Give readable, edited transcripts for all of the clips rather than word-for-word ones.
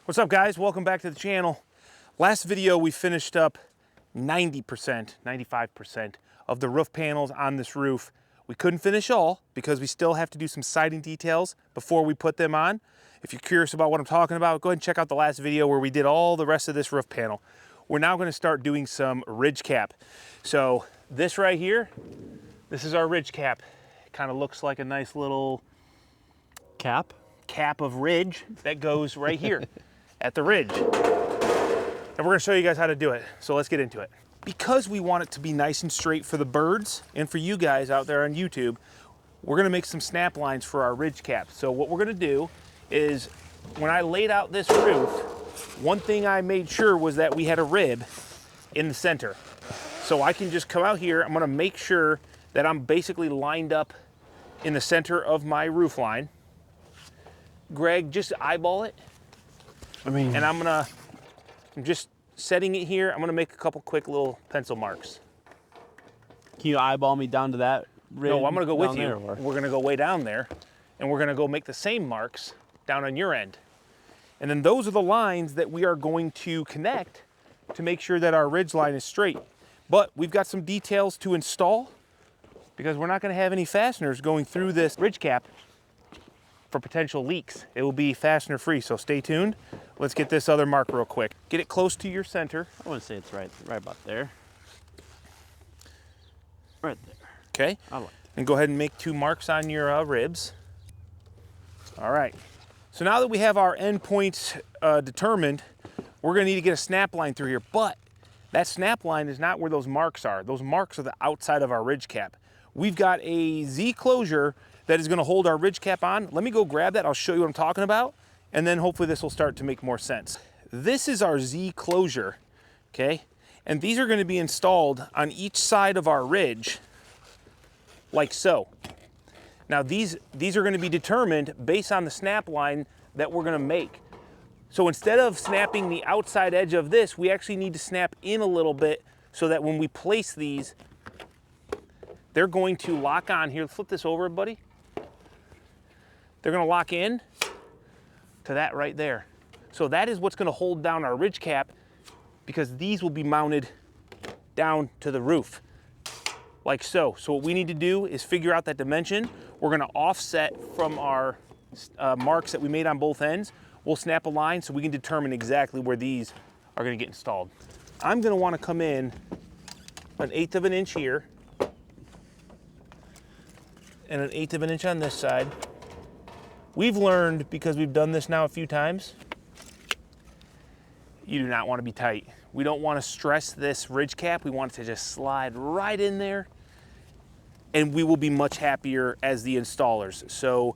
What's up, guys? Welcome back to the channel. Last video we finished up 90%, 95% of the roof panels on this roof. We couldn't finish all because we still have to do some siding details before we put them on. If you're curious about what I'm talking about, go ahead and check out the last video where we did all the rest of this roof panel. We're now going to start doing some ridge cap. So this right here, this is our ridge cap. It kind of looks like a nice little cap of ridge that goes right here at the ridge. And we're gonna show you guys how to do it. So let's get into it. Because we want it to be nice and straight for the birds and for you guys out there on YouTube, we're gonna make some snap lines for our ridge cap. So what we're gonna do is, when I laid out this roof, one thing I made sure was that we had a rib in the center. So I can just come out here, I'm gonna make sure that I'm basically lined up in the center of my roof line. Greg, just eyeball it. And I'm just setting it here. I'm gonna make a couple quick little pencil marks. Can you eyeball me down to that ridge? No, I'm gonna go with you. We're gonna go way down there, and we're gonna go make the same marks down on your end. And then those are the lines that we are going to connect to make sure that our ridge line is straight. But we've got some details to install because we're not gonna have any fasteners going through this ridge cap for potential leaks. It will be fastener free, so stay tuned. Let's get this other mark real quick. Get it close to your center. I want to say it's right about there. Right there. Okay. I like that. And go ahead and make 2 marks on your ribs. All right. So now that we have our end points determined, we're gonna need to get a snap line through here, but that snap line is not where those marks are. Those marks are the outside of our ridge cap. We've got a Z closure that is gonna hold our ridge cap on. Let me go grab that, I'll show you what I'm talking about, and then hopefully this will start to make more sense. This is our Z closure, okay? And these are gonna be installed on each side of our ridge, like so. Now these are gonna be determined based on the snap line that we're gonna make. So instead of snapping the outside edge of this, we actually need to snap in a little bit so that when we place these, they're going to lock on here. Flip this over, buddy. They're gonna lock in to that right there. So that is what's gonna hold down our ridge cap, because these will be mounted down to the roof, like so. So what we need to do is figure out that dimension. We're gonna offset from our marks that we made on both ends. We'll snap a line so we can determine exactly where these are gonna get installed. I'm gonna wanna come in 1/8 of an inch here, and 1/8 of an inch on this side. We've learned, because we've done this now a few times, you do not want to be tight. We don't want to stress this ridge cap. We want it to just slide right in there, and we will be much happier as the installers. So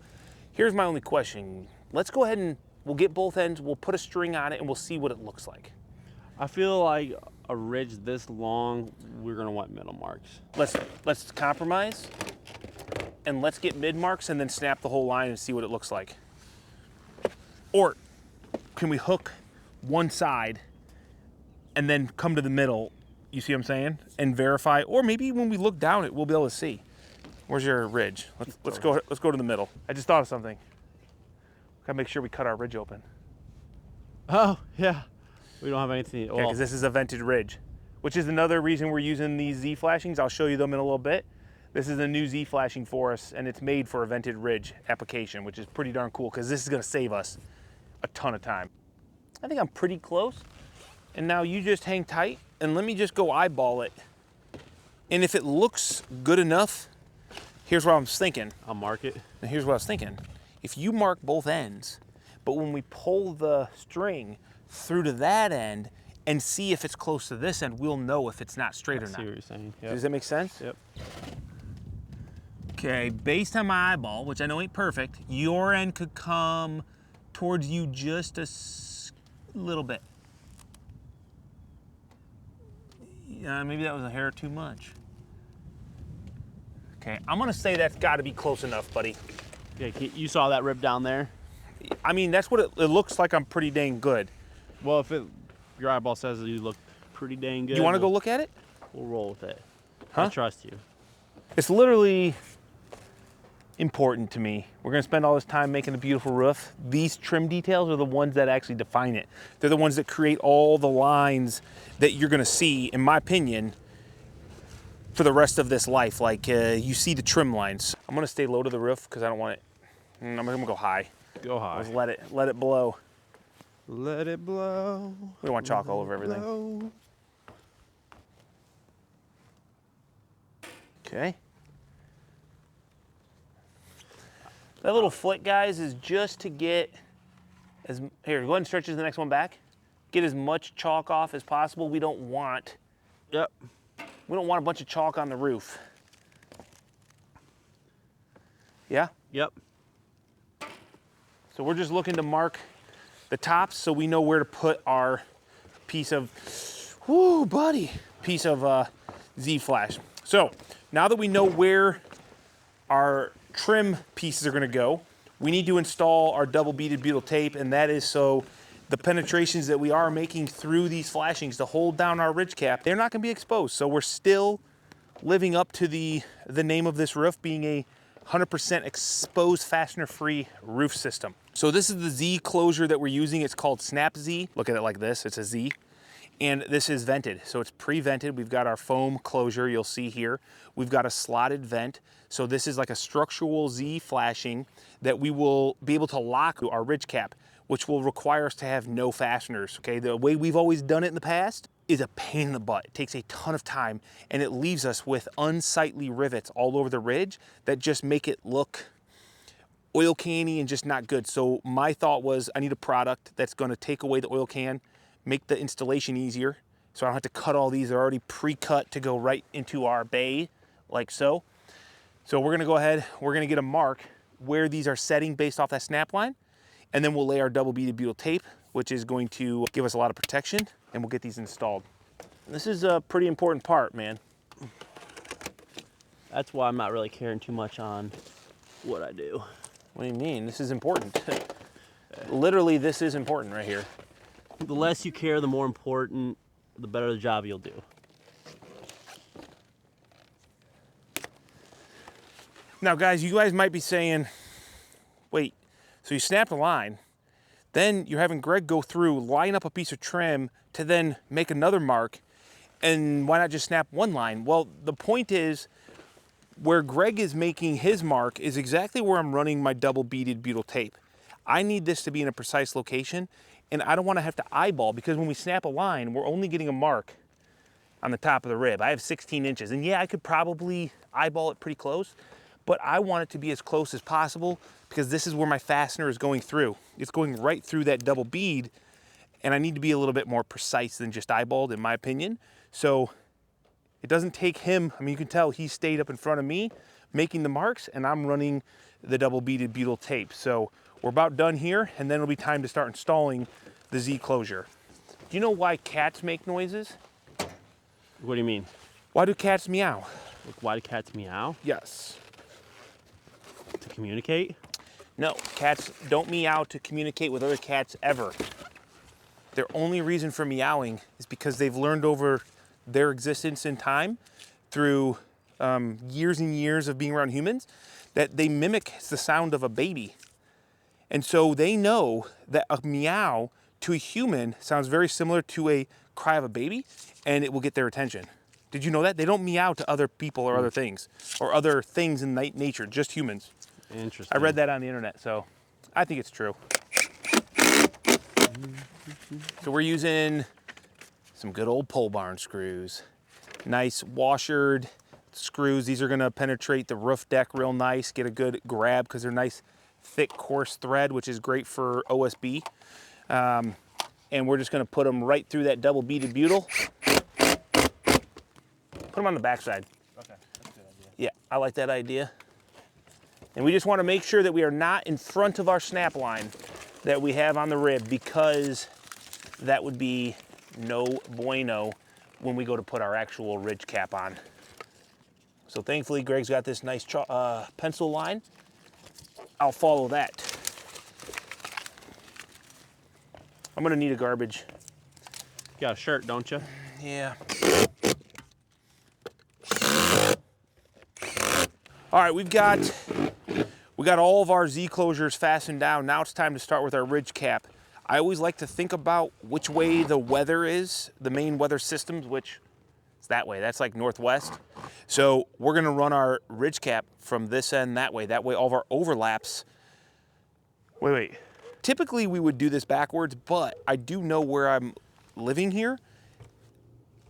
here's my only question. Let's go ahead and we'll get both ends, we'll put a string on it, and we'll see what it looks like. I feel like a ridge this long, we're gonna want middle marks. Let's compromise. And let's get mid marks and then snap the whole line and see what it looks like. Or can we hook one side and then come to the middle, you see what I'm saying? And verify, or maybe when we look down it, we'll be able to see. Where's your ridge? Let's go to the middle. I just thought of something. Gotta make sure we cut our ridge open. Oh, yeah. We don't have anything. Okay, because this is a vented ridge, which is another reason we're using these Z flashings. I'll show you them in a little bit. This is a new Z flashing for us, and it's made for a vented ridge application, which is pretty darn cool because this is gonna save us a ton of time. I think I'm pretty close. And now you just hang tight and let me just go eyeball it. And if it looks good enough, here's what I was thinking. I'll mark it. And here's what I was thinking. If you mark both ends, but when we pull the string through to that end and see if it's close to this end, we'll know if it's not straight or not. I see what you're saying. Yep. Does that make sense? Yep. Okay, based on my eyeball, which I know ain't perfect, your end could come towards you just a little bit. Yeah, maybe that was a hair too much. Okay, I'm gonna say that's gotta be close enough, buddy. Okay, you saw that rib down there? I mean, that's what it looks like. I'm pretty dang good. Well, if your eyeball says that you look pretty dang good. You wanna go look at it? We'll roll with it. Huh? I trust you. It's literally important to me. We're gonna spend all this time making a beautiful roof. These trim details are the ones that actually define it. They're the ones that create all the lines that you're gonna see, in my opinion, for the rest of this life. Like you see the trim lines. I'm gonna stay low to the roof because I don't want it. I'm gonna go high. Go high. Just let it blow. Let it blow. We don't want chalk all over everything. Blow. Okay. That little flick, guys, is just to get here, go ahead and stretch the next one back. Get as much chalk off as possible. We don't want a bunch of chalk on the roof. Yeah? Yep. So we're just looking to mark the tops so we know where to put our piece of, piece of Z-flash. So now that we know where our trim pieces are gonna go, we need to install our double beaded butyl tape, and that is so the penetrations that we are making through these flashings to hold down our ridge cap, they're not gonna be exposed. So we're still living up to the name of this roof being a 100% exposed fastener-free roof system. So this is the Z closure that we're using. It's called Snap Z. Look at it like this, it's a Z. And this is vented, so it's pre-vented. We've got our foam closure, you'll see here. We've got a slotted vent. So this is like a structural Z flashing that we will be able to lock to our ridge cap, which will require us to have no fasteners, okay? The way we've always done it in the past is a pain in the butt. It takes a ton of time, and it leaves us with unsightly rivets all over the ridge that just make it look oil canny and just not good. So my thought was I need a product that's gonna take away the oil can, make the installation easier, so I don't have to cut all these. They're already pre-cut to go right into our bay, like so. So we're gonna go ahead, we're gonna get a mark where these are setting based off that snap line, and then we'll lay our double beaded butyl tape, which is going to give us a lot of protection, and we'll get these installed. This is a pretty important part, man. That's why I'm not really caring too much on what I do. What do you mean? This is important. Literally, this is important right here. The less you care, the more important, the better the job you'll do. Now, guys, you guys might be saying, wait, so you snap the line, then you're having Greg go through, line up a piece of trim to then make another mark, and why not just snap one line? Well, the point is, where Greg is making his mark is exactly where I'm running my double beaded butyl tape. I need this to be in a precise location, and I don't want to have to eyeball, because when we snap a line, we're only getting a mark on the top of the rib. I have 16 inches, and yeah, I could probably eyeball it pretty close, but I want it to be as close as possible because this is where my fastener is going through. It's going right through that double bead, and I need to be a little bit more precise than just eyeballed, in my opinion. So it doesn't take him, I mean, you can tell he stayed up in front of me making the marks, and I'm running the double beaded butyl tape. So we're about done here, and then it'll be time to start installing the Z closure. Do you know why cats make noises? What do you mean? Why do cats meow? Like, why do cats meow? Yes. To communicate? No, cats don't meow to communicate with other cats ever. Their only reason for meowing is because they've learned over their existence in time through years and years of being around humans that they mimic the sound of a baby. And so they know that a meow to a human sounds very similar to a cry of a baby, and it will get their attention. Did you know that? They don't meow to other people or other things in nature, just humans. Interesting. I read that on the internet, so I think it's true. So we're using some good old pole barn screws. Nice washered screws. These are gonna penetrate the roof deck real nice, get a good grab because they're nice, thick, coarse thread, which is great for OSB. And we're just gonna put them right through that double beaded butyl. Put them on the backside. Okay, that's a good idea. Yeah, I like that idea. And we just want to make sure that we are not in front of our snap line that we have on the rib, because that would be no bueno when we go to put our actual ridge cap on. So thankfully, Greg's got this nice pencil line. I'll follow that. I'm gonna need a garbage. You got a shirt, don't you? Yeah. All right, we've got We got all of our Z closures fastened down. Now it's time to start with our ridge cap. I always like to think about which way the weather is, the main weather systems, which is that way. That's like northwest. So we're gonna run our ridge cap from this end that way. That way all of our overlaps. Wait. Typically we would do this backwards, but I do know where I'm living here.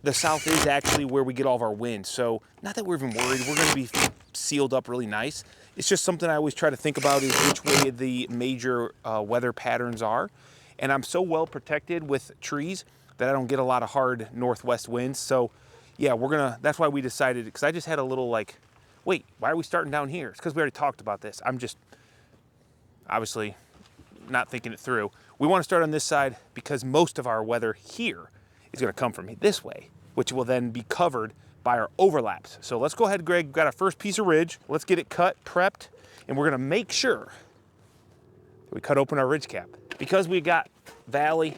The south is actually where we get all of our wind. So not that we're even worried, we're gonna be sealed up really nice. It's just something I always try to think about is which way the major weather patterns are. And I'm so well protected with trees that I don't get a lot of hard northwest winds. So yeah, that's why we decided, because I just had a little like, wait, why are we starting down here? It's because we already talked about this. I'm just obviously not thinking it through. We want to start on this side because most of our weather here is going to come from this way, which will then be covered by our overlaps. So let's go ahead, Greg. We've got our first piece of ridge. Let's get it cut, prepped, and we're going to make sure that we cut open our ridge cap. Because we got valley,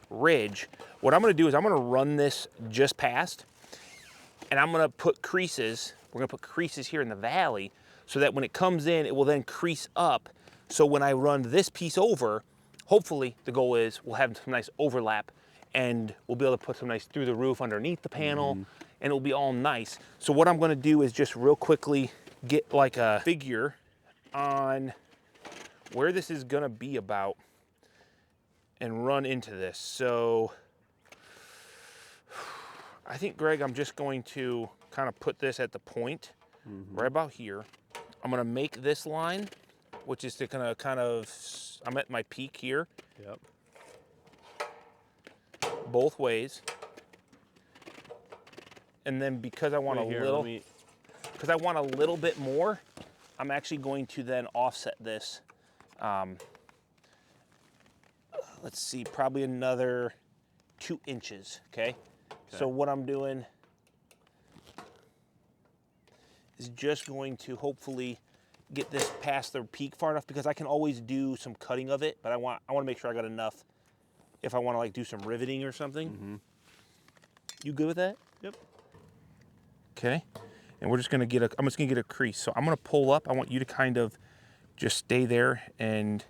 ridge, what I'm going to do is I'm going to run this just past, and I'm going to put creases. We're going to put creases here in the valley so that when it comes in, it will then crease up. So when I run this piece over, hopefully the goal is we'll have some nice overlap and we'll be able to put some nice through the roof underneath the panel, and it'll be all nice. So what I'm gonna do is just real quickly get like a figure on where this is gonna be about and run into this. So I think, Greg, I'm just going to kind of put this at the point right about here. I'm gonna make this line, which is gonna kind of, I'm at my peak here. Yep. Both ways. And then because I want because I want a little bit more, I'm actually going to then offset this. Let's see, probably another 2 inches, okay? So what I'm doing is just going to hopefully get this past the peak far enough, because I can always do some cutting of it, but I want to make sure I got enough if I want to like do some riveting or something. You good with that? Yep. Okay. And we're just gonna get I'm just gonna get a crease. So I'm gonna pull up. I want you to kind of just stay there and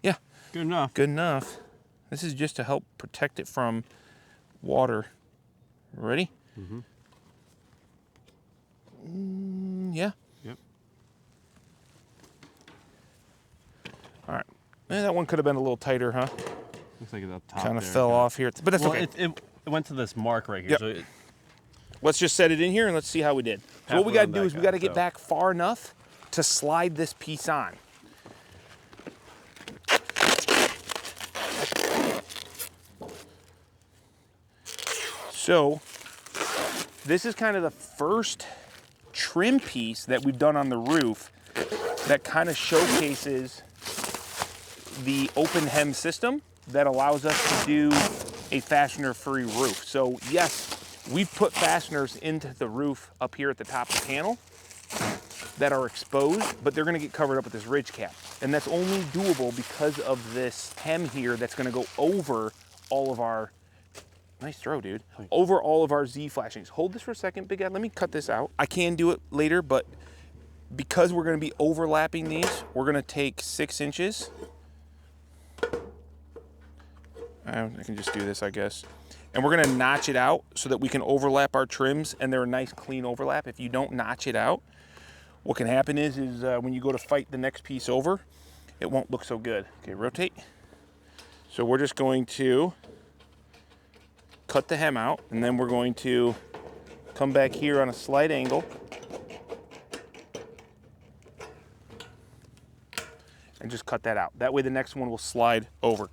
yeah. Good enough. Good enough. This is just to help protect it from water. Ready? Yeah. Yep. All right. That one could have been a little tighter, huh? Looks like it's up top. Kind of fell off here, but that's okay. It went to this mark right here. Yep. So Let's just set it in here and let's see how we did. So what we got to do is we got to get back far enough to slide this piece on. So this is kind of the first trim piece that we've done on the roof that kind of showcases the open hem system that allows us to do a fastener-free roof. So yes, we've put fasteners into the roof up here at the top of the panel that are exposed, but they're gonna get covered up with this ridge cap. And that's only doable because of this hem here that's gonna go over all of our, nice throw, dude, over all of our Z flashings. Hold this for a second, Big Ed, let me cut this out. I can do it later, but because we're gonna be overlapping these, we're gonna take 6 inches. I can just do this, I guess. And we're gonna notch it out so that we can overlap our trims, and they're a nice clean overlap. If you don't notch it out, what can happen is when you go to fight the next piece over, it won't look so good. Okay, rotate. So we're just going to cut the hem out, and then we're going to come back here on a slight angle and just cut that out. That way the next one will slide over.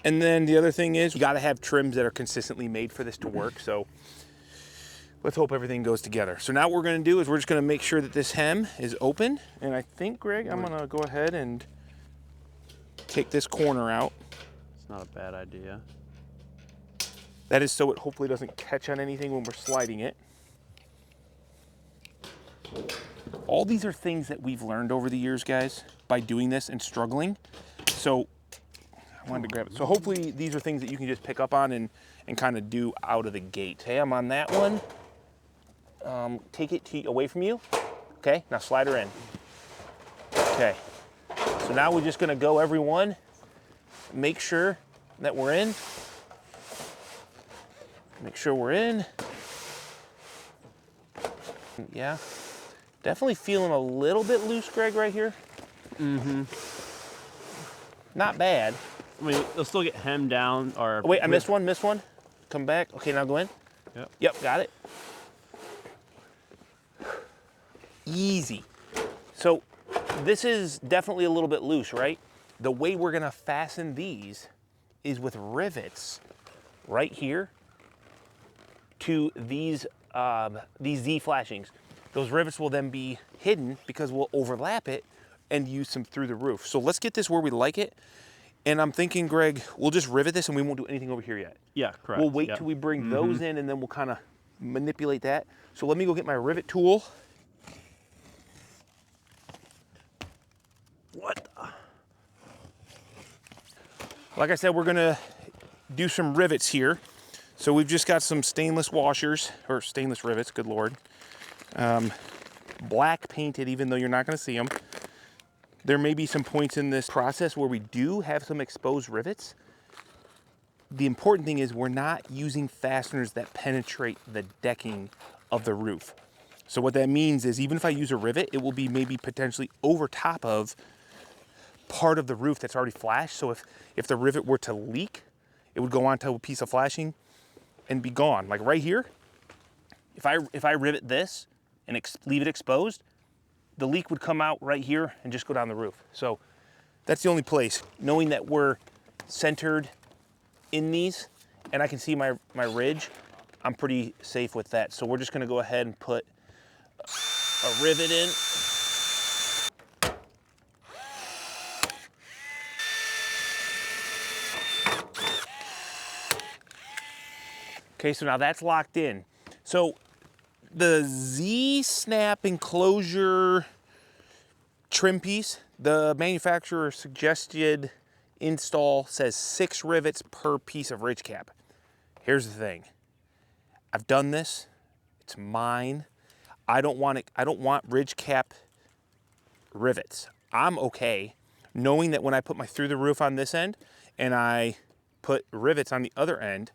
And then the other thing is, you gotta have trims that are consistently made for this to work. So let's hope everything goes together. So now what we're gonna do is we're just gonna make sure that this hem is open. And I think, Greg, I'm gonna go ahead and take this corner out. it's not a bad idea. That is so it hopefully doesn't catch on anything when we're sliding it. All these are things that we've learned over the years, guys, by doing this and struggling. So I wanted to grab it. So hopefully these are things that you can just pick up on and kind of do out of the gate. Hey, I'm on that one. take it away from you. Okay, now slide her in. Okay, so now we're just gonna go every one, make sure that we're in. Make sure we're in. Yeah, definitely feeling a little bit loose, Greg, right here. Mm-hmm. Not bad. I mean, they'll still get hemmed down or... Oh, wait, I missed one. Come back. Okay, now go in. Yep. Yep, got it. Easy. So this is definitely a little bit loose, right? The way we're gonna fasten these is with rivets right here to these Z flashings. Those rivets will then be hidden because we'll overlap it and use them through the roof. So let's get this where we like it. And I'm thinking, Greg, we'll just rivet this and we won't do anything over here yet. Yeah, correct. We'll wait till we bring those in and then we'll kind of manipulate that. So let me go get my rivet tool. What? Like I said, we're gonna do some rivets here. So we've just got some stainless washers, or stainless rivets, good Lord. Black painted, even though you're not gonna see them. There may be some points in this process where we do have some exposed rivets. The important thing is we're not using fasteners that penetrate the decking of the roof. So what that means is even if I use a rivet, it will be maybe potentially over top of part of the roof that's already flashed. So if the rivet were to leak, it would go onto a piece of flashing and be gone. Like right here, if I rivet this and leave it exposed, the leak would come out right here and just go down the roof. So that's the only place. Knowing that we're centered in these and I can see my ridge, I'm pretty safe with that. So we're just gonna go ahead and put a rivet in. Okay, so now that's locked in. So the Z-snap enclosure trim piece, the manufacturer suggested install says 6 rivets per piece of ridge cap. Here's the thing. I've done this. It's mine. I don't want ridge cap rivets. I'm okay knowing that when I put my through the roof on this end and I put rivets on the other end,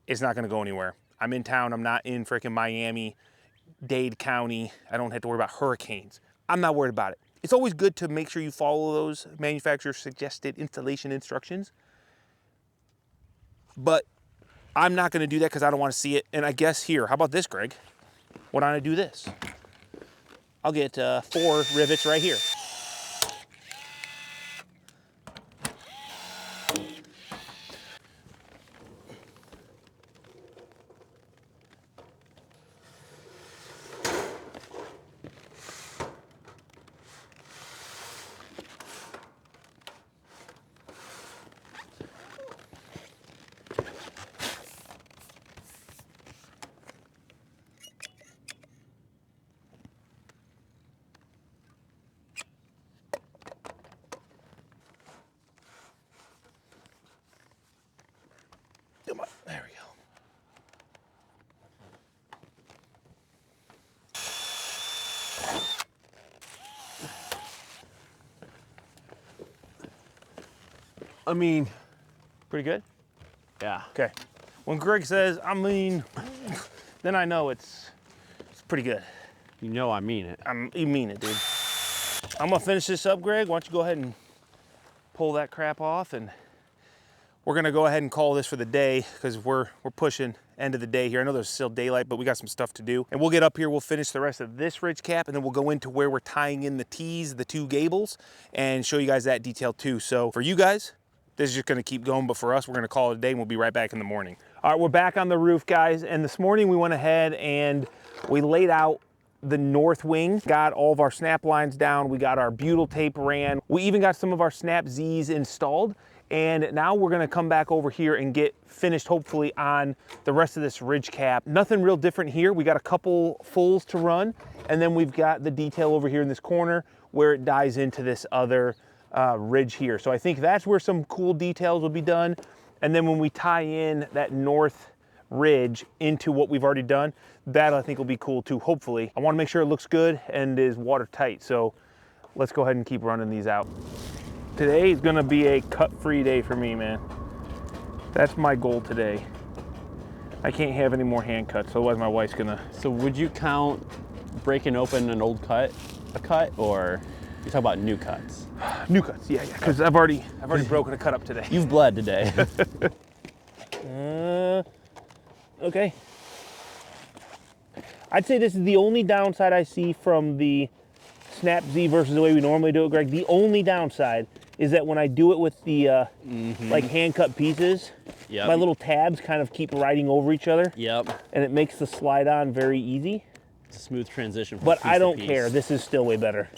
it's not gonna go anywhere. I'm in town, I'm not in freaking Miami, Dade County. I don't have to worry about hurricanes. I'm not worried about it. It's always good to make sure you follow those manufacturer suggested installation instructions. But I'm not gonna do that because I don't wanna see it. And I guess here, how about this, Greg? Why don't I do this? I'll get 4 rivets right here. Come on, there we go. I mean, Pretty good? yeah. Okay. When Greg says, I mean, then I know it's pretty good. You know I mean it. You mean it, dude. I'm gonna finish this up, Greg. Why don't you go ahead and pull that crap off, and we're gonna go ahead and call this for the day because we're pushing end of the day here. I know there's still daylight, but we got some stuff to do. And we'll get up here, we'll finish the rest of this ridge cap, and then we'll go into where we're tying in the T's, the 2 gables, and show you guys that detail too. So for you guys, this is just gonna keep going, but for us, we're gonna call it a day and we'll be right back in the morning. All right, we're back on the roof, guys, and this morning we went ahead and we laid out the north wing, got all of our snap lines down, we got our butyl tape ran, we even got some of our snap Z's installed, and now we're gonna come back over here and get finished hopefully on the rest of this ridge cap. Nothing real different here. We got a couple fulls to run, and then we've got the detail over here in this corner where it dies into this other ridge here. So I think that's where some cool details will be done. And then when we tie in that north ridge into what we've already done. That I think will be cool too, hopefully. I wanna make sure it looks good and is watertight, so let's go ahead and keep running these out. Today is gonna be a cut-free day for me, man. That's my goal today. I can't have any more hand cuts, otherwise my wife's gonna... So would you count breaking open an old cut a cut, or you talk about new cuts? New cuts, yeah, because I've already broken a cut up today. You've bled today. Okay. I'd say this is the only downside I see from the Snap Z versus the way we normally do it, Greg. The only downside is that when I do it with the like hand cut pieces, my little tabs kind of keep riding over each other. Yep. And it makes the slide on very easy. It's a smooth transition from But piece I don't to piece. care. This is still way better.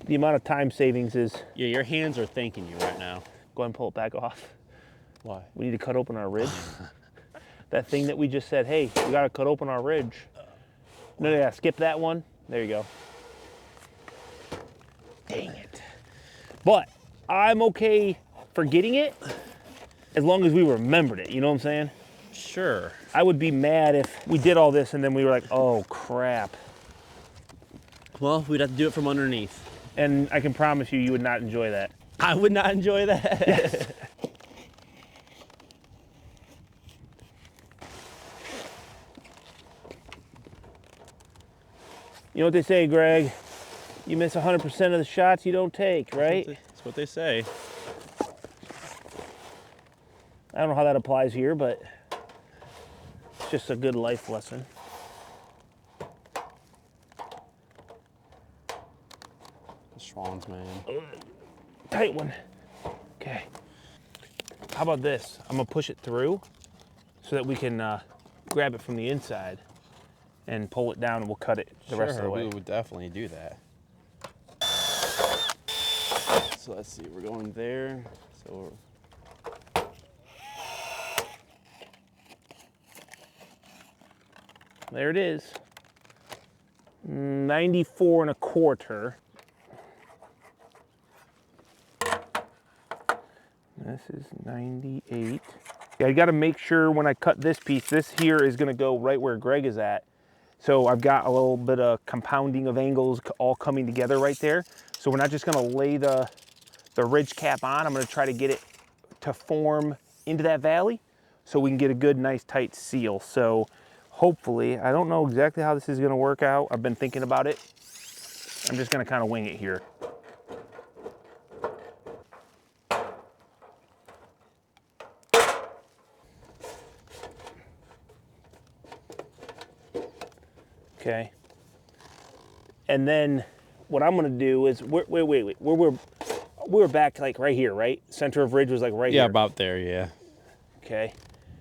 The amount of time savings is... Yeah, your hands are thanking you right now. Go ahead and pull it back off. Why? We need to cut open our ridge. That thing that we just said, hey, we gotta cut open our ridge. No, yeah, skip that one. There you go. Dang it. But I'm okay forgetting it as long as we remembered it, you know what I'm saying? Sure. I would be mad if we did all this and then we were like, oh crap. Well, we'd have to do it from underneath. And I can promise you, you would not enjoy that. I would not enjoy that. Yes. You know what they say, Greg? You miss 100% of the shots you don't take, right? That's what they say. I don't know how that applies here, but it's just a good life lesson. The Schwans, man. Tight one. Okay. How about this? I'm gonna push it through so that we can grab it from the inside and pull it down, and we'll cut it the rest of the way. We would definitely do that. So let's see, we're going there. So there it is. 94.25. This is 98. Yeah, you got to make sure when I cut this piece, this here is going to go right where Greg is at. So I've got a little bit of compounding of angles all coming together right there. So we're not just going to lay the ridge cap on. I'm going to try to get it to form into that valley so we can get a good, nice, tight seal. So hopefully, I don't know exactly how this is going to work out. I've been thinking about it. I'm just going to kind of wing it here. Okay. And then what I'm gonna do is, wait. We're back like right here, right? Center of ridge was like right here. yeah, about there, yeah. Okay.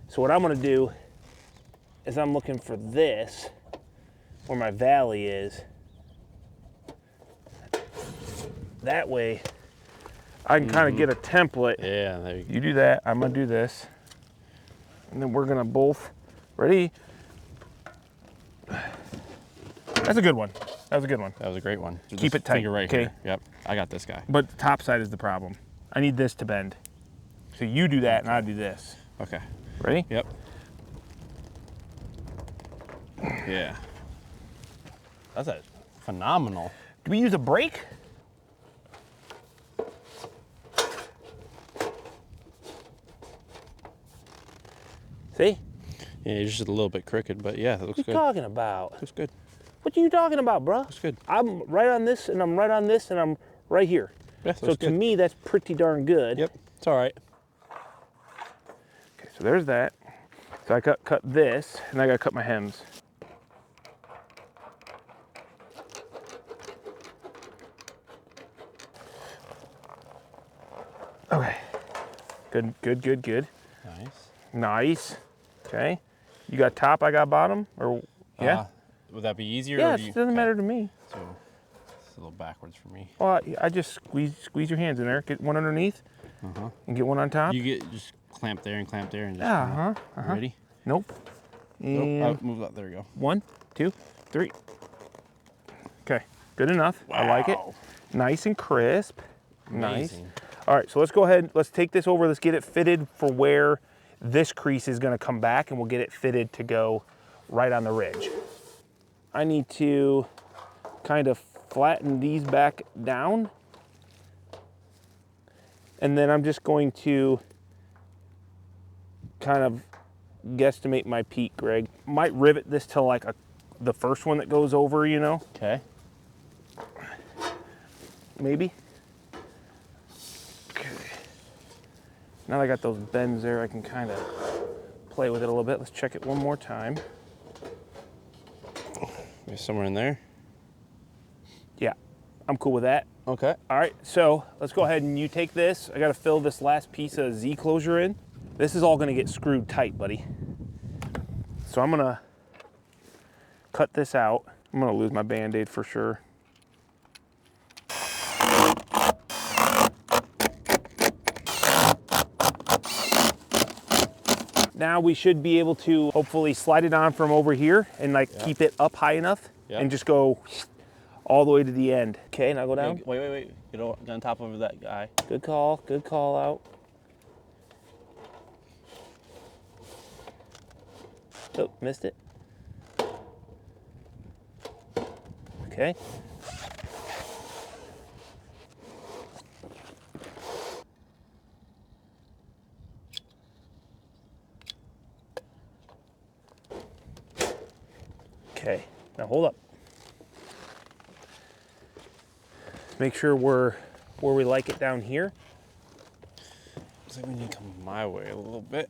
So what I'm gonna do is I'm looking for this, where my valley is. That way, I can kind of get a template. Yeah, there you go. You do that, I'm gonna do this. And then we're gonna both, ready? That's a good one. That was a good one. That was a great one. So Keep this it tight, finger right okay? here. Yep, I got this guy. But the top side is the problem. I need this to bend. So you do that and I do this. Okay. Ready? Yep. Yeah. That's a phenomenal. Do we use a brake? See? Yeah, it's just a little bit crooked, but yeah, it looks What are good. you talking about? Looks good. What are you talking about, bro? Looks good. I'm right on this, and I'm right on this, and I'm right here. Yeah, So to me, that's pretty darn good. Yep, it's all right. Okay, so there's that. So I cut this, and I gotta cut my hems. Okay. Good, good, good, good. Nice. Nice. Okay. You got top, I got bottom, or yeah? Would that be easier? Yeah, or it do you, doesn't matter to me. So it's a little backwards for me. Well, I just squeeze your hands in there, get one underneath, and get one on top. You get just clamp there and clamp there and just. Yeah, Ready? Nope. And Nope. Move that. There we go. 1, 2, 3. Okay, good enough. I like it. Wow. Nice and crisp. Nice. Amazing. All right, so let's go ahead. Let's take this over. Let's get it fitted for where this crease is gonna come back and we'll get it fitted to go right on the ridge. I need to kind of flatten these back down. And then I'm just going to kind of guesstimate my peak, Greg. Might rivet this to like the first one that goes over, you know? Okay. Maybe. Okay. Now that I got those bends there, I can kind of play with it a little bit. Let's check it one more time. Maybe somewhere in there. Yeah, I'm cool with that. Okay. All right, so let's go ahead and you take this. I gotta fill this last piece of Z closure in. This is all gonna get screwed tight, buddy. So I'm gonna cut this out. I'm gonna lose my Band-Aid for sure. Now we should be able to hopefully slide it on from over here and like keep it up high enough and just go all the way to the end. Okay, now go down. Wait. Get on top of that guy. Good call out. Oh, missed it. Okay. Okay, now hold up. Make sure we're where we like it down here. Looks like we need to come my way a little bit.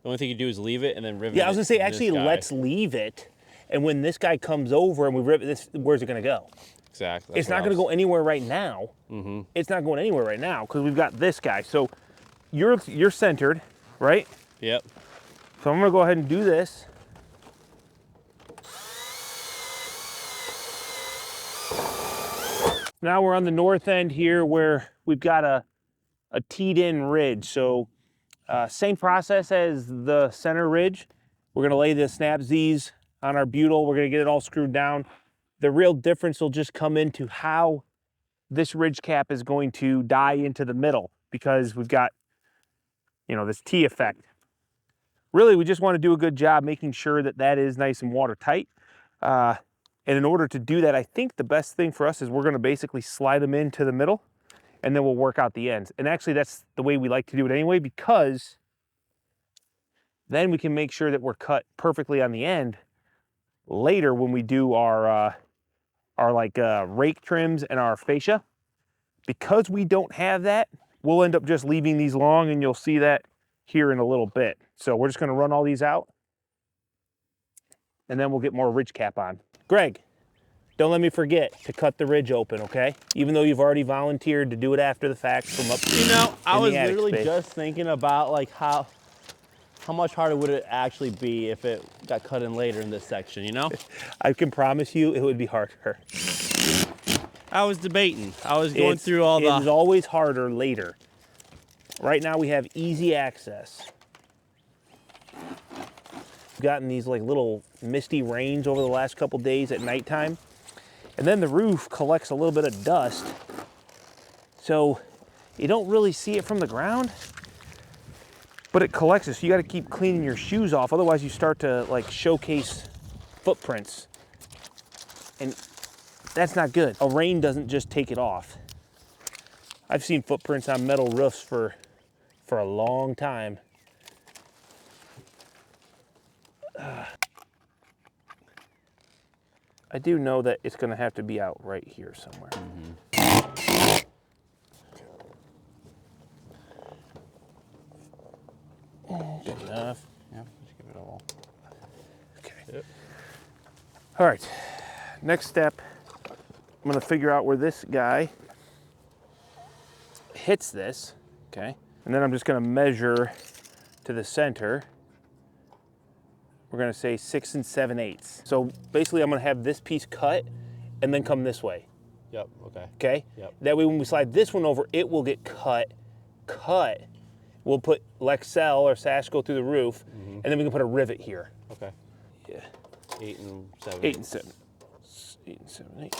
The only thing you do is leave it and then rivet it. Yeah, I was gonna say, actually, let's leave it. And when this guy comes over and we rivet this, where's it gonna go? Exactly. It's not gonna go anywhere right now. It's not going anywhere right now because we've got this guy. So you're centered, right? Yep. So I'm gonna go ahead and do this. Now we're on the north end here where we've got a teed in ridge. So same process as the center ridge. We're gonna lay the snap Z's on our butyl. We're gonna get it all screwed down. The real difference will just come into how this ridge cap is going to die into the middle because we've got, you know, this T effect. Really, we just want to do a good job making sure that that is nice and watertight. And in order to do that, I think the best thing for us is we're going to basically slide them into the middle and then we'll work out the ends. And actually, that's the way we like to do it anyway, because then we can make sure that we're cut perfectly on the end later when we do our rake trims and our fascia. Because we don't have that, we'll end up just leaving these long, and you'll see that here in a little bit. So we're just gonna run all these out and then we'll get more ridge cap on. Greg, don't let me forget to cut the ridge open, okay? Even though you've already volunteered to do it after the fact from up. You know, I was literally just thinking about like how much harder would it actually be if it got cut in later in this section, you know? I can promise you it would be harder. I was debating. I was going through all the... It's always harder later. Right now we have easy access. We've gotten these like little misty rains over the last couple days at nighttime. And then the roof collects a little bit of dust. So you don't really see it from the ground, but it collects it. So you got to keep cleaning your shoes off. Otherwise you start to like showcase footprints. And that's not good. A rain doesn't just take it off. I've seen footprints on metal roofs for a long time. I do know that it's gonna have to be out right here somewhere. Good enough. Yeah, just give it a little. Okay. Yep. All right, next step, I'm gonna figure out where this guy hits this, okay? And then I'm just gonna measure to the center. We're gonna say 6 7/8. So basically I'm gonna have this piece cut and then come this way. Yep, okay. Okay? Yep. That way when we slide this one over, it will get cut. We'll put Lexel or sash go through the roof, and then we can put a rivet here. Okay. Yeah. 8 and 7. 8 and 7. 8 7/8.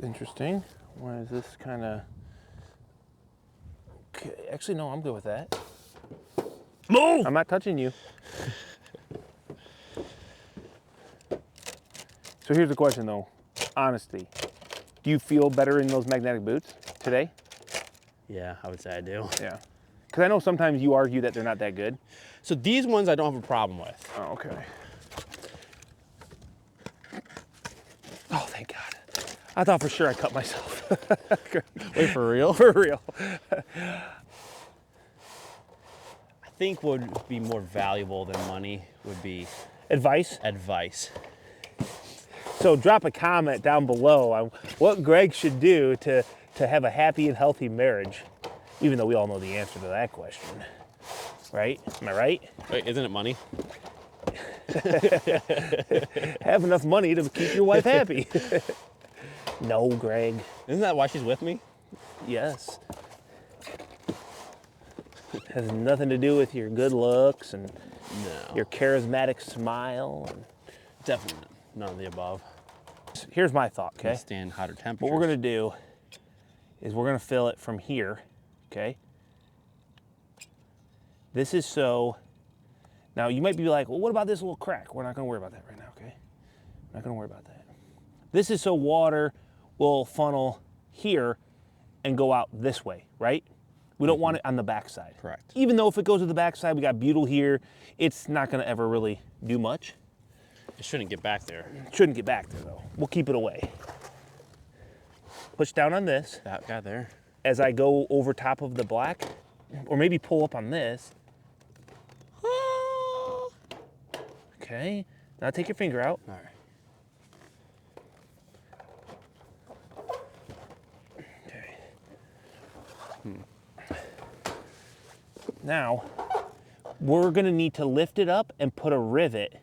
Interesting. Why is this kind of... Okay. Actually, no, I'm good with that. Move! I'm not touching you. So here's the question though, honesty. Do you feel better in those magnetic boots today? Yeah, I would say I do. Yeah. Because I know sometimes you argue that they're not that good. So these ones I don't have a problem with. Oh, okay. Oh, thank God. I thought for sure I cut myself. Wait, for real? For real. I think what would be more valuable than money would be Advice? advice. So drop a comment down below on what Greg should do to have a happy and healthy marriage, even though we all know the answer to that question, right? Am I right? Wait, isn't it money? Have enough money to keep your wife happy. No, Greg. Isn't that why she's with me? Yes. Has nothing to do with your good looks and your charismatic smile. And Definitely none of the above. here's my thought, okay? Stand hotter temperatures. What we're gonna do is we're gonna fill it from here, okay? This is so, now you might be like, well, what about this little crack? We're not gonna worry about that right now, okay? We're not gonna worry about that. This is so water will funnel here and go out this way, right? We don't want it on the backside. Correct. Even though if it goes to the backside, we got butyl here, it's not gonna ever really do much. It shouldn't get back there. Shouldn't get back there though. We'll keep it away. Push down on this. That got there. As I go over top of the black, or maybe pull up on this. Okay, now take your finger out. All right. Now, we're gonna need to lift it up and put a rivet.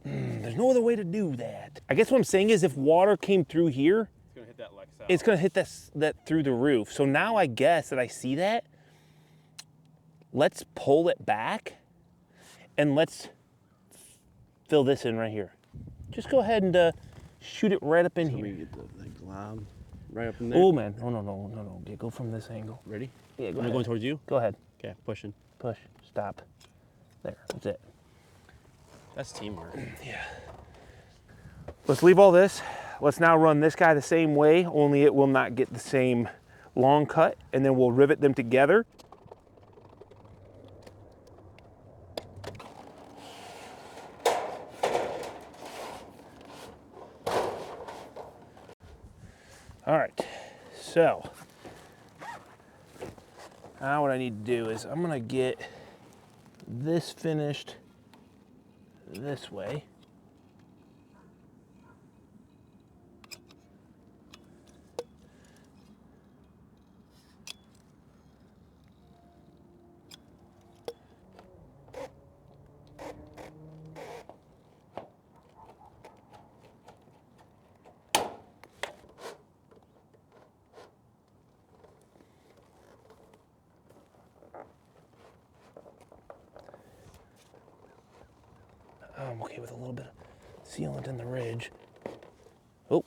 There's no other way to do that. I guess what I'm saying is if water came through here, It's gonna hit that Lex out. it's gonna hit that through the roof. So now I guess that I see that, let's pull it back and let's fill this in right here. Just go ahead and shoot it right up in Let me here. get the glob right up in there. Oh man, no. Yeah, go from this angle. Ready? Yeah, go Am I ahead. going towards you? Go ahead. Okay, pushing. Push, stop. There, that's it. That's teamwork. Yeah. Let's leave all this. Let's now run this guy the same way, only it will not get the same long cut, and then we'll rivet them together. All right, so now what I need to do is I'm gonna get this finished this way. I'm okay with a little bit of sealant in the ridge. Oh.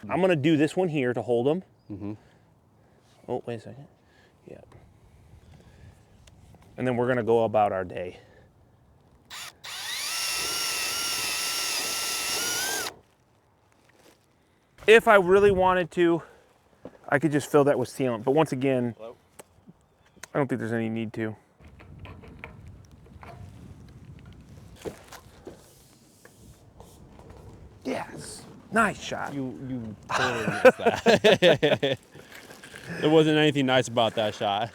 I'm gonna do this one here to hold them. Mm-hmm. Oh, wait a second. Yeah. And then we're gonna go about our day. If I really wanted to, I could just fill that with sealant. But once again, Hello? I don't think there's any need to. Yes, nice shot. You totally missed that. There wasn't anything nice about that shot.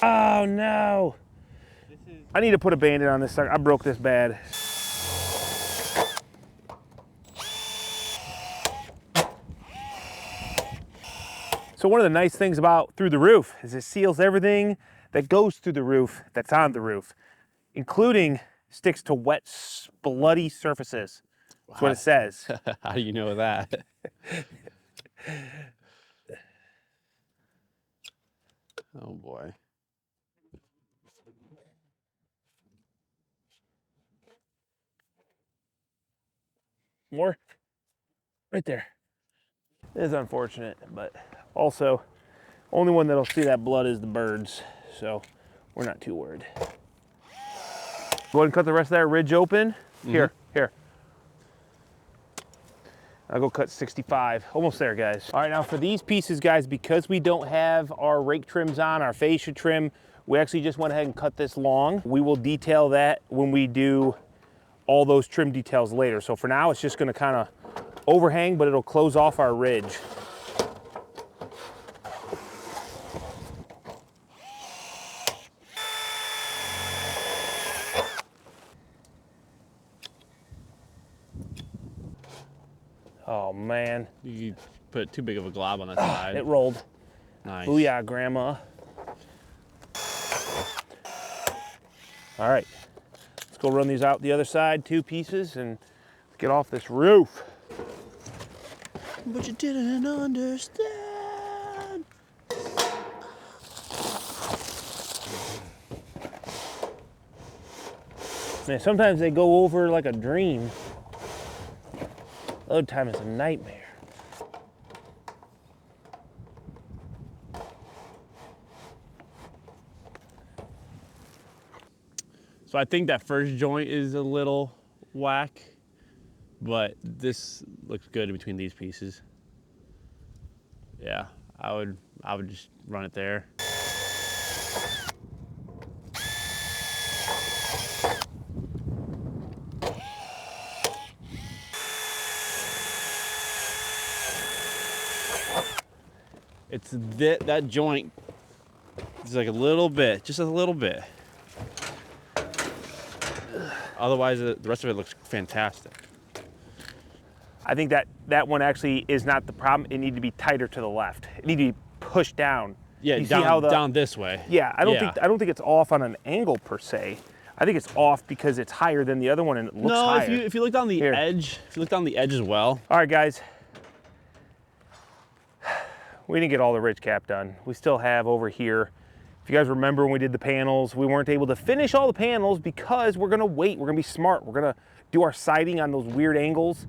Oh no. I need to put a Band-Aid on this sucker. I broke this bad. So one of the nice things about Through the Roof is it seals everything that goes through the roof that's on the roof, including sticks to wet, bloody surfaces. That's what it says. How do you know that? Oh boy. More? Right there. It is unfortunate, but also, only one that'll see that blood is the birds, so we're not too worried. Go ahead and cut the rest of that ridge open. Here. I'll go cut 65, almost there, guys. All right, now for these pieces, guys, because we don't have our rake trims on, our fascia trim, we actually just went ahead and cut this long. We will detail that when we do all those trim details later. So for now, it's just gonna kind of overhang, but it'll close off our ridge. Oh man. You put too big of a glob on that side. It rolled. Nice. Booyah, Grandma. All right, let's go run these out the other side, 2 pieces, and get off this roof. But you didn't understand. Man, sometimes they go over like a dream. Other time it's a nightmare. So I think that first joint is a little whack, but this looks good in between these pieces. Yeah, I would just run it there. It's that joint is like a little bit, just a little bit. Otherwise, the rest of it looks fantastic. I think that one actually is not the problem. It needs to be tighter to the left. It needs to be pushed down. Yeah, you down, see how down this way. Yeah, I don't think it's off on an angle per se. I think it's off because it's higher than the other one and it looks higher. No, if you look down the edge, if you look down the edge as well. All right, guys. We didn't get all the ridge cap done. We still have over here. If you guys remember when we did the panels, we weren't able to finish all the panels because we're gonna wait. We're gonna be smart. We're gonna do our siding on those weird angles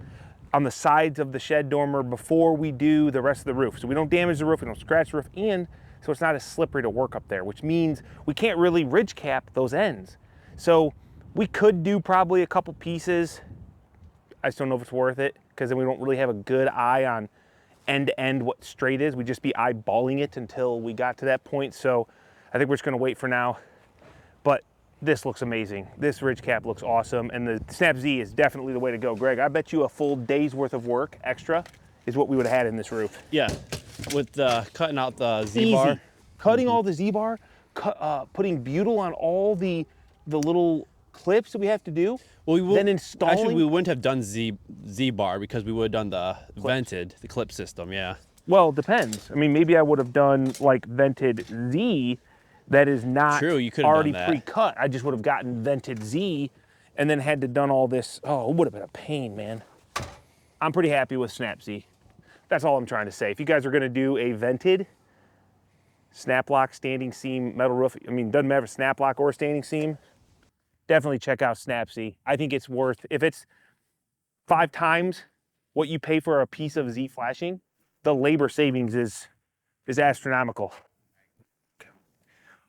on the sides of the shed dormer before we do the rest of the roof. So we don't damage the roof, we don't scratch the roof, and so it's not as slippery to work up there, which means we can't really ridge cap those ends. So we could do probably a couple pieces. I just don't know if it's worth it because then we don't really have a good eye on end to end what straight is. We'd just be eyeballing it until we got to that point. So I think we're just gonna wait for now. But this looks amazing. This ridge cap looks awesome. And the Snap Z is definitely the way to go. Greg, I bet you a full day's worth of work extra is what we would have had in this roof. Yeah, with cutting out the Z-bar. Easy. Cutting all the Z-bar, putting butyl on all the little clips that we have to do. Well, then installing. Actually, we wouldn't have done Z-bar because we would have done the vented, the clip system, yeah. Well, it depends. I mean, maybe I would have done like vented Z that is not already pre-cut. I just would have gotten vented Z and then had to done all this. Oh, it would have been a pain, man. I'm pretty happy with Snap Z. That's all I'm trying to say. If you guys are gonna do a vented snap lock standing seam metal roof, I mean, doesn't matter snap lock or standing seam, definitely check out Snap Z. I think it's worth, if it's 5 times what you pay for a piece of Z flashing, the labor savings is astronomical.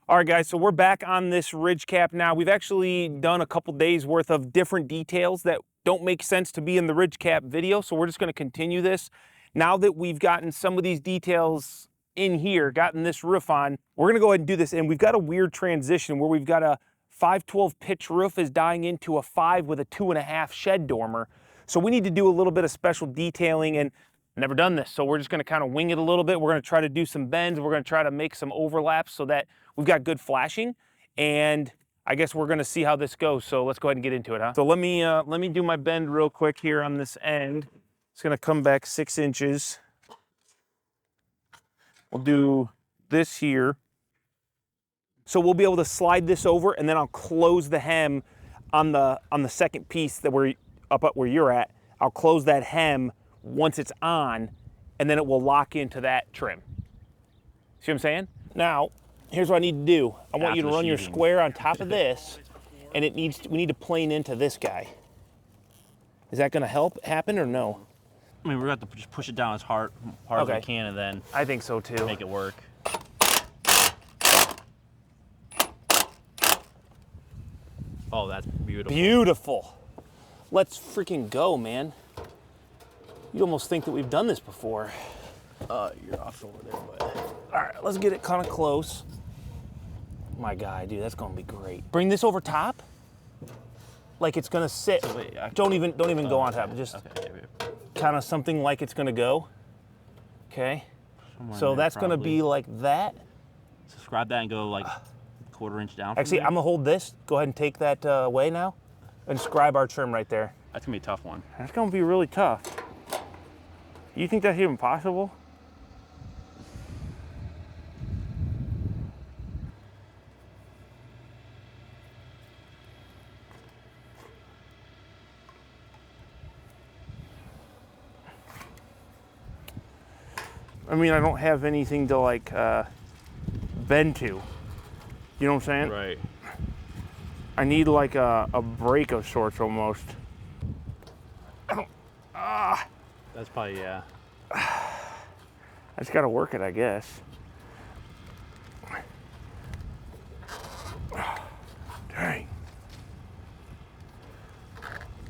All right, guys, so we're back on this ridge cap now. We've actually done a couple days worth of different details that don't make sense to be in the ridge cap video, so we're just gonna continue this. Now that we've gotten some of these details in here, gotten this roof on, we're gonna go ahead and do this, and we've got a weird transition where we've got a 512 pitch roof is dying into a 5 with a 2.5 shed dormer. So we need to do a little bit of special detailing, and never done this, so we're just gonna kind of wing it a little bit. We're gonna try to do some bends. We're gonna try to make some overlaps so that we've got good flashing, and I guess we're gonna see how this goes. So let's go ahead and get into it, huh? So let me do my bend real quick here on this end. It's gonna come back 6 inches. We'll do this here. So we'll be able to slide this over, and then I'll close the hem on the second piece that we're up at where you're at. I'll close that hem once it's on, and then it will lock into that trim. See what I'm saying? Now, here's what I need to do. I want you to run your square on top of this, and we need to plane into this guy. Is that gonna happen or no? I mean, we're going to have to just push it down as hard as we can, and then I think so too. Make it work. Oh, that's beautiful. Beautiful. Let's freaking go, man. You'd almost think that we've done this before. You're off over there, but... All right, let's get it kind of close. My guy, dude, that's gonna be great. Bring this over top, like it's gonna sit. So wait, don't even go on top. Just kind of something like it's gonna go. Okay. So that's gonna be like that. So grab that and go like quarter inch down. Actually, I'm gonna hold this. Go ahead and take that away now, and scribe our trim right there. That's gonna be a tough one. That's gonna be really tough. You think that's even possible? I mean, I don't have anything to like bend to. You know what I'm saying? Right. I need like a break of sorts almost. That's probably, yeah. I just gotta work it, I guess. Dang.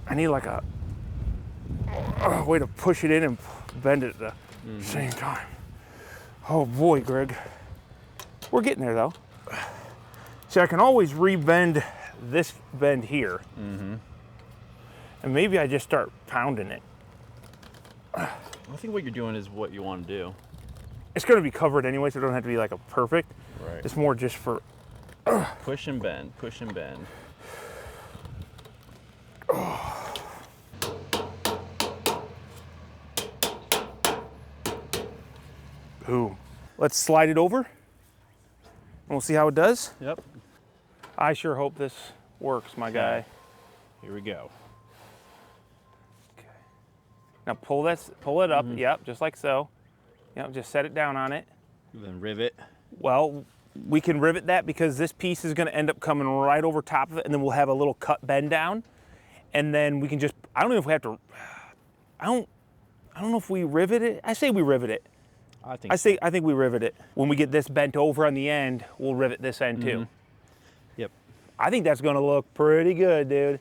I need like a way to push it in and bend it at the same time. Oh boy, Greg. We're getting there though. See, I can always re-bend this bend here. And maybe I just start pounding it. I think what you're doing is what you want to do. It's gonna be covered anyway, so it don't have to be like a perfect. Right. It's more just for push and bend, push and bend. Boom. Let's slide it over and we'll see how it does. Yep. I sure hope this works, my guy. Here we go. Okay. Now pull it up. Yep, just like so. Yep, just set it down on it. Then rivet. Well, we can rivet that because this piece is gonna end up coming right over top of it, and then we'll have a little cut bend down. And then we can just, I don't know if we have to, I don't know if we rivet it. I say we rivet it. I think we rivet it. When we get this bent over on the end, we'll rivet this end too. Yep. I think that's gonna look pretty good, dude.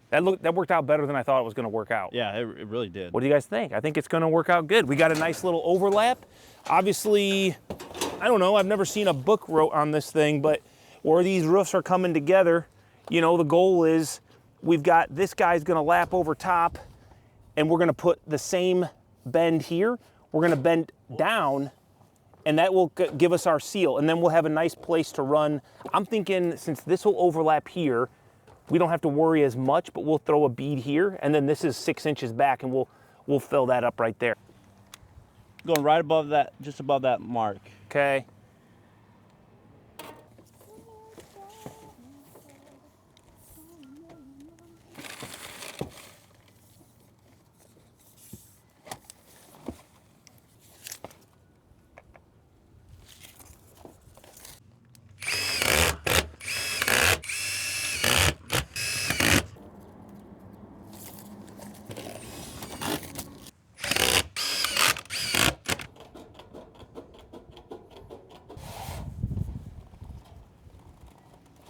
That worked out better than I thought it was gonna work out. Yeah, it really did. What do you guys think? I think it's gonna work out good. We got a nice little overlap. Obviously, I don't know, I've never seen a book wrote on this thing, but where these roofs are coming together, you know, the goal is we've got this guy's gonna lap over top, and we're gonna put the same bend here. We're gonna bend down, and that will give us our seal, and then we'll have a nice place to run. I'm thinking since this will overlap here, we don't have to worry as much, but we'll throw a bead here, and then this is 6 inches back, and we'll fill that up right there. Going right above that, just above that mark. Okay.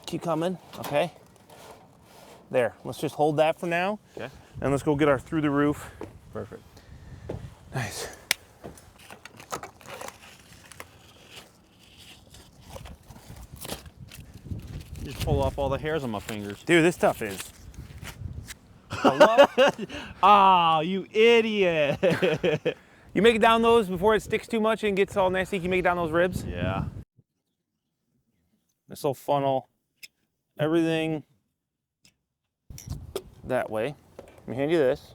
Keep coming, okay? There, let's just hold that for now. Okay. And let's go get our through the roof. Perfect. Nice. Just pull off all the hairs on my fingers. Dude, this stuff is. Oh, you idiot. You make it down those before it sticks too much and gets all nasty. Can you make it down those ribs? Yeah. This will funnel everything that way. Let me hand you this.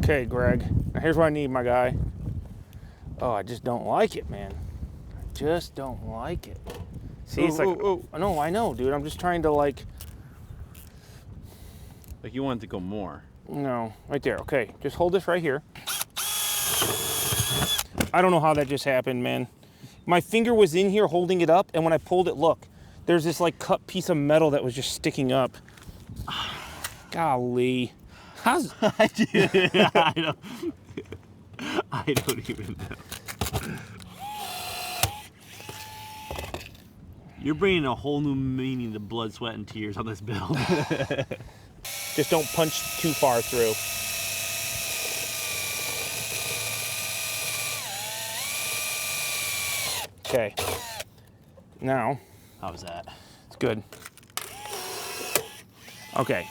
Okay, Greg. Now here's what I need, my guy. Oh, I just don't like it, man. I just don't like it. See, it's like, no, I know, dude. I'm just trying to like you want it to go more. No, right there. Okay, just hold this right here. I don't know how that just happened, man. My finger was in here holding it up, and when I pulled it, look, there's this like cut piece of metal that was just sticking up. Golly. How's... I don't even know. You're bringing a whole new meaning to blood, sweat, and tears on this build. Just don't punch too far through. Okay. Now. How's that? It's good. Okay.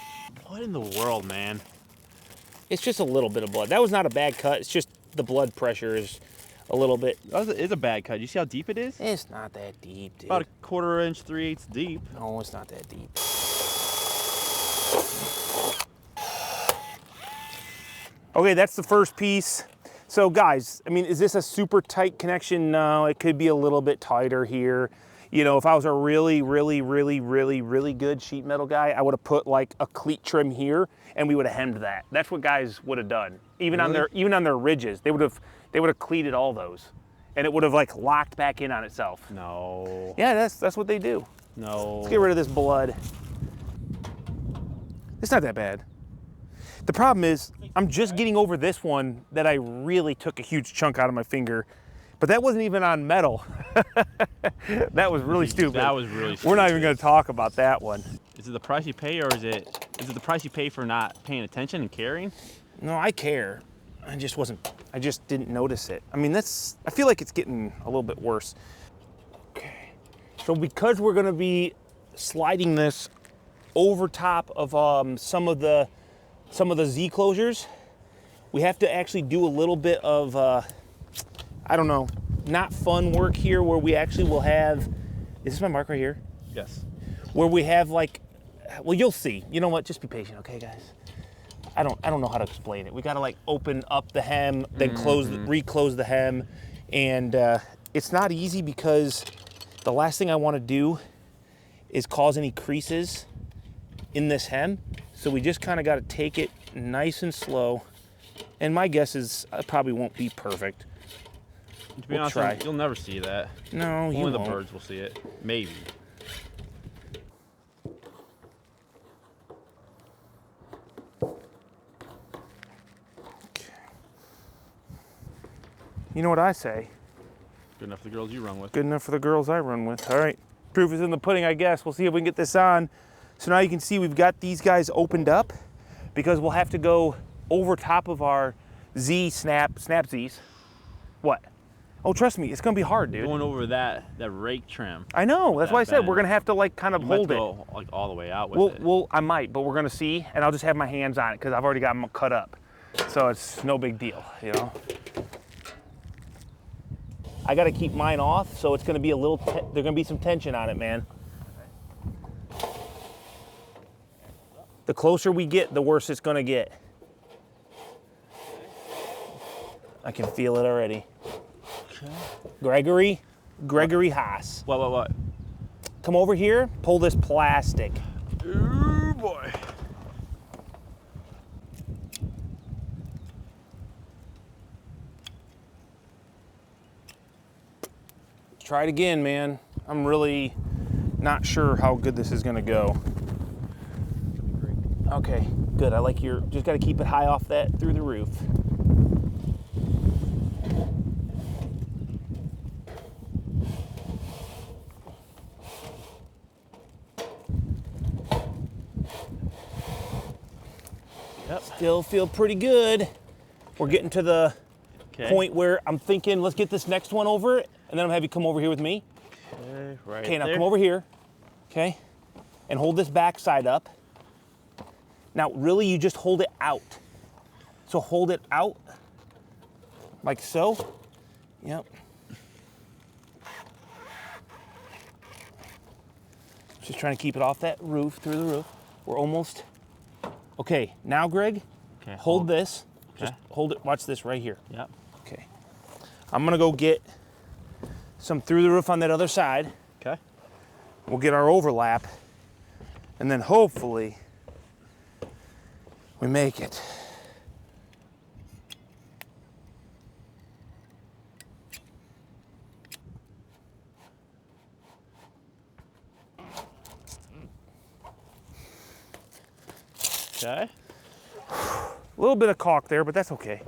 What in the world, man? It's just a little bit of blood. That was not a bad cut. It's just the blood pressure is a little bit. It's a bad cut. You see how deep it is? It's not that deep, dude. About 1/4 inch, 3/8 deep. No, it's not that deep. Okay, that's the first piece. So guys, I mean, is this a super tight connection? No, it could be a little bit tighter here. You know, if I was a really good sheet metal guy, I would have put like a cleat trim here and we would have hemmed that. That's what guys would have done. Even on their ridges, they would have cleated all those. And it would have like locked back in on itself. No. Yeah, that's what they do. No. Let's get rid of this blood. It's not that bad. The problem is, I'm just getting over this one that I really took a huge chunk out of my finger, but that wasn't even on metal. That was really stupid. That was really stupid. We're not even gonna talk about that one. Is it the price you pay, or is it the price you pay for not paying attention and caring? No, I care. I just didn't notice it. I mean, I feel like it's getting a little bit worse. Okay. So because we're gonna be sliding this over top of some of the Z closures, we have to actually do a little bit of, I don't know, not fun work here where we actually will have, is this my mark right here? Yes. Where we have like, well, you'll see. You know what, just be patient, okay, guys? I don't know how to explain it. We gotta like open up the hem, then reclose the hem. And it's not easy because the last thing I wanna do is cause any creases in this hem. So we just kind of got to take it nice and slow. And my guess is I probably won't be perfect. To be honest, you'll never see that. No, you won't. Only the birds will see it. Maybe. Okay. You know what I say? Good enough for the girls you run with. Good enough for the girls I run with. All right. Proof is in the pudding, I guess. We'll see if we can get this on. So now you can see we've got these guys opened up because we'll have to go over top of our snap Zs. What? Oh, trust me, it's gonna be hard, dude. Going over that rake trim. I know, that's why I said we're gonna have to like kind of hold it. Go like all the way out with it. Well, I might, but we're gonna see, and I'll just have my hands on it because I've already got them cut up. So it's no big deal, you know? I gotta keep mine off, so it's gonna be there's gonna be some tension on it, man. The closer we get, the worse it's gonna get. I can feel it already. Okay. Gregory Haas. What? Come over here, pull this plastic. Ooh, boy. Try it again, man. I'm really not sure how good this is gonna go. Okay, good. I like just gotta keep it high off that through the roof. Yep. Still feel pretty good. We're getting to the point where I'm thinking, let's get this next one over, and then I'm gonna have you come over here with me. Okay, right. Okay, now come over here. Okay, and hold this back side up. Now, really, you just hold it out. So hold it out, like so. Yep. Just trying to keep it off that roof, through the roof. We're almost. Okay, now, Greg, hold this. Just hold it, watch this right here. Yep. Okay. I'm gonna go get some through the roof on that other side. Okay. We'll get our overlap, and then hopefully we make it. Okay. A little bit of caulk there, but that's okay.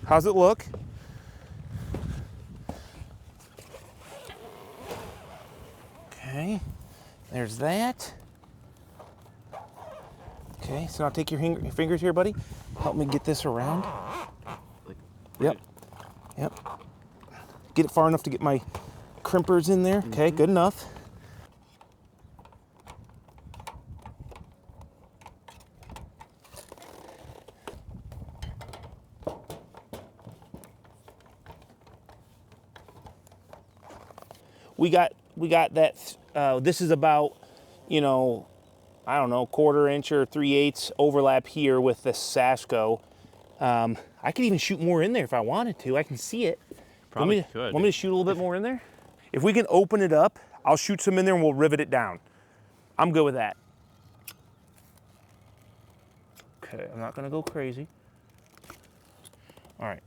How's it look? Okay, there's that. Okay, so now take your fingers here, buddy. Help me get this around. Yep, yep. Get it far enough to get my crimpers in there. Okay, good enough. We got that, this is about, you know, I don't know, 1/4 inch or 3/8 overlap here with the Sasco. I could even shoot more in there if I wanted to. I can see it. Probably could. Want me to shoot a little bit more in there? If we can open it up, I'll shoot some in there and we'll rivet it down. I'm good with that. Okay, I'm not gonna go crazy. All right.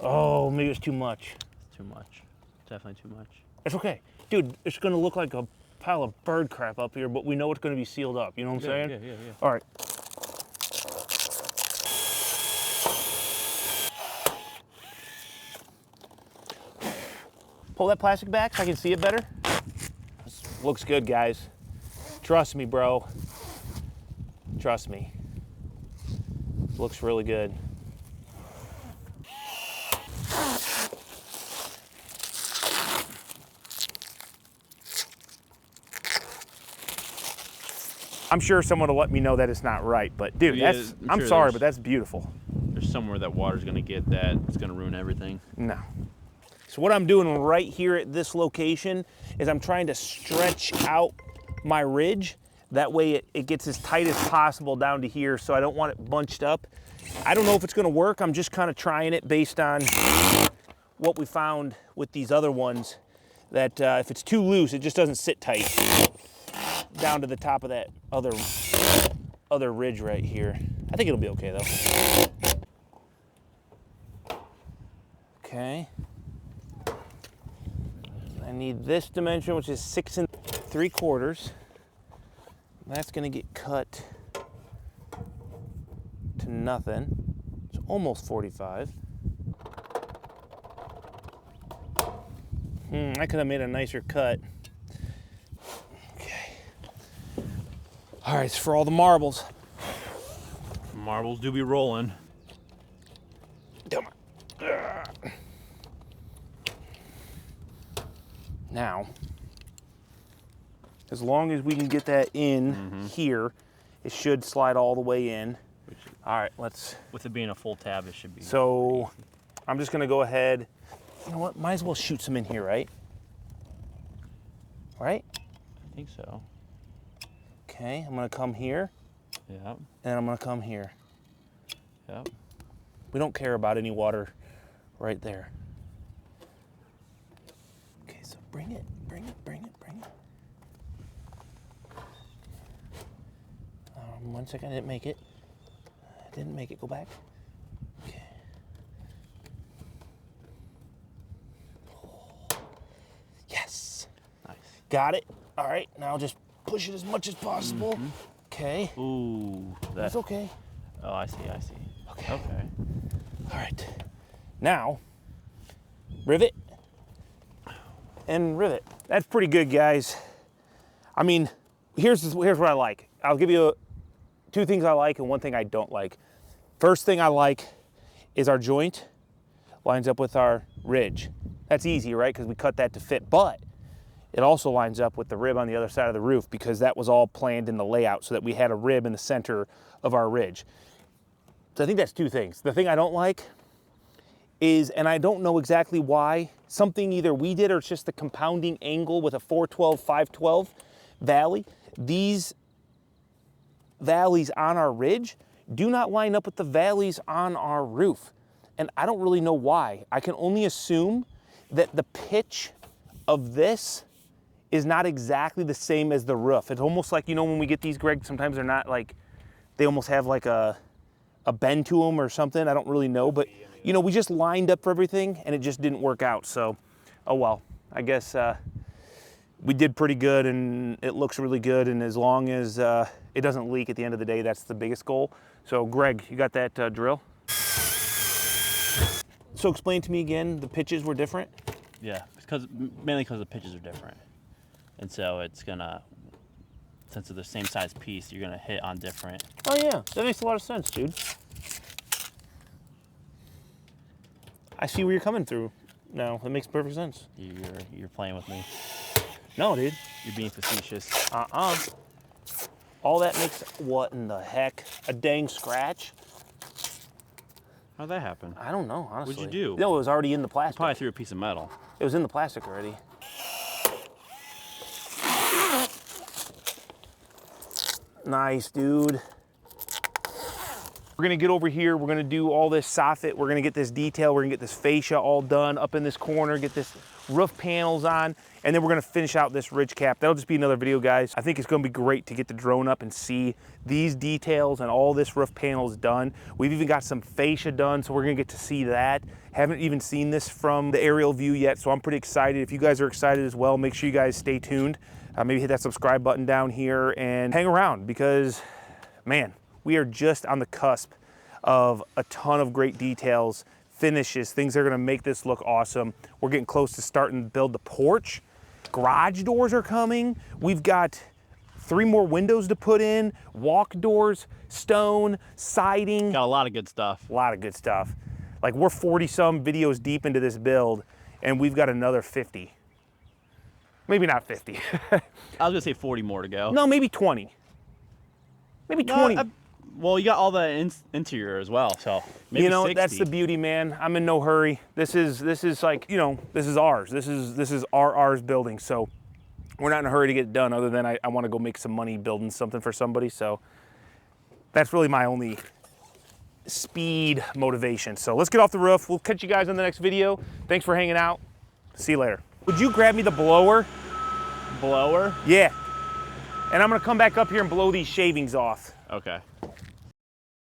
Oh, maybe it's too much. Too much. Definitely too much. It's okay. Dude, it's gonna look like a pile of bird crap up here, but we know it's gonna be sealed up. You know what I'm saying? Yeah. All right. Pull that plastic back so I can see it better. This looks good, guys. Trust me, bro. Trust me. Looks really good. I'm sure someone will let me know that it's not right, but dude, Yeah, I'm sorry, but that's beautiful. There's somewhere that water's gonna get that, it's gonna ruin everything. No. So what I'm doing right here at this location is I'm trying to stretch out my ridge. That way it gets as tight as possible down to here, so I don't want it bunched up. I don't know if it's gonna work. I'm just kind of trying it based on what we found with these other ones, that if it's too loose, it just doesn't sit tight down to the top of that other ridge right here. I think it'll be okay though. Okay. I need this dimension, which is 6 3/4. That's gonna get cut to nothing. It's almost 45. I could have made a nicer cut. Okay. All right, it's for all the marbles. Marbles do be rolling. Come on. Now, as long as we can get that in here, it should slide all the way in. All right, let's. With it being a full tab, it should be. So, I'm just gonna go ahead. You know what? Might as well shoot some in here, right? Right? I think so. Okay, I'm gonna come here. Yep. And I'm gonna come here. Yep. We don't care about any water right there. Okay, so bring it. 1 second, I didn't make it. Go back. Okay. Yes. Nice. Got it. All right, now just push it as much as possible. Okay. Ooh. That's okay. Oh, I see. Okay. Okay. All right. Now, rivet and rivet. That's pretty good, guys. I mean, here's what I like. I'll give you 2 things I like and 1 thing I don't like. First thing I like is our joint lines up with our ridge. That's easy, right? Because we cut that to fit, but it also lines up with the rib on the other side of the roof because that was all planned in the layout so that we had a rib in the center of our ridge. So I think that's 2 things. The thing I don't like is, and I don't know exactly why, something either we did or it's just the compounding angle with a 412, 512 valley. valleys on our ridge do not line up with the valleys on our roof. And I don't really know why. I can only assume that the pitch of this is not exactly the same as the roof. It's almost like, you know, when we get these, Greg, sometimes they're not like, they almost have like a bend to them or something. I don't really know, but you know, we just lined up for everything and it just didn't work out. So, oh well, I guess we did pretty good and it looks really good. And as long as it doesn't leak at the end of the day, that's the biggest goal. So Greg, you got that drill? So explain to me again, the pitches were different? Yeah, mainly because the pitches are different. And so it's gonna, since it's the same size piece, you're gonna hit on different. Oh yeah, that makes a lot of sense, dude. I see where you're coming through now. That makes perfect sense. You're playing with me. No, dude. You're being facetious. All that makes, what in the heck? A dang scratch? How'd that happen? I don't know, honestly. What'd you do? No, it was already in the plastic. You probably threw a piece of metal. It was in the plastic already. Nice, dude. We're gonna get over here, we're gonna do all this soffit, we're gonna get this detail, we're gonna get this fascia all done up in this corner, get this roof panels on, and then we're gonna finish out this ridge cap. That'll just be another video, guys. I think it's gonna be great to get the drone up and see these details and all this roof panels done. We've even got some fascia done, so we're gonna get to see that. Haven't even seen this from the aerial view yet, so I'm pretty excited. If you guys are excited as well, make sure you guys stay tuned. Maybe hit that subscribe button down here and hang around because, man, we are just on the cusp of a ton of great details, finishes, things that are gonna make this look awesome. We're getting close to starting to build the porch. Garage doors are coming. We've got 3 more windows to put in, walk doors, stone, siding. Got a lot of good stuff. A lot of good stuff. Like we're 40 some videos deep into this build and we've got another 50. Maybe not 50. I was gonna say 40 more to go. No, maybe 20. Maybe 20. Well, you got all the interior as well, so maybe 60. That's the beauty, man. I'm in no hurry. This is like, you know, this is ours. This is ours building. So we're not in a hurry to get it done other than I want to go make some money building something for somebody. So that's really my only speed motivation. So let's get off the roof. We'll catch you guys in the next video. Thanks for hanging out. See you later. Would you grab me the blower? Blower? Yeah. And I'm gonna come back up here and blow these shavings off. Okay.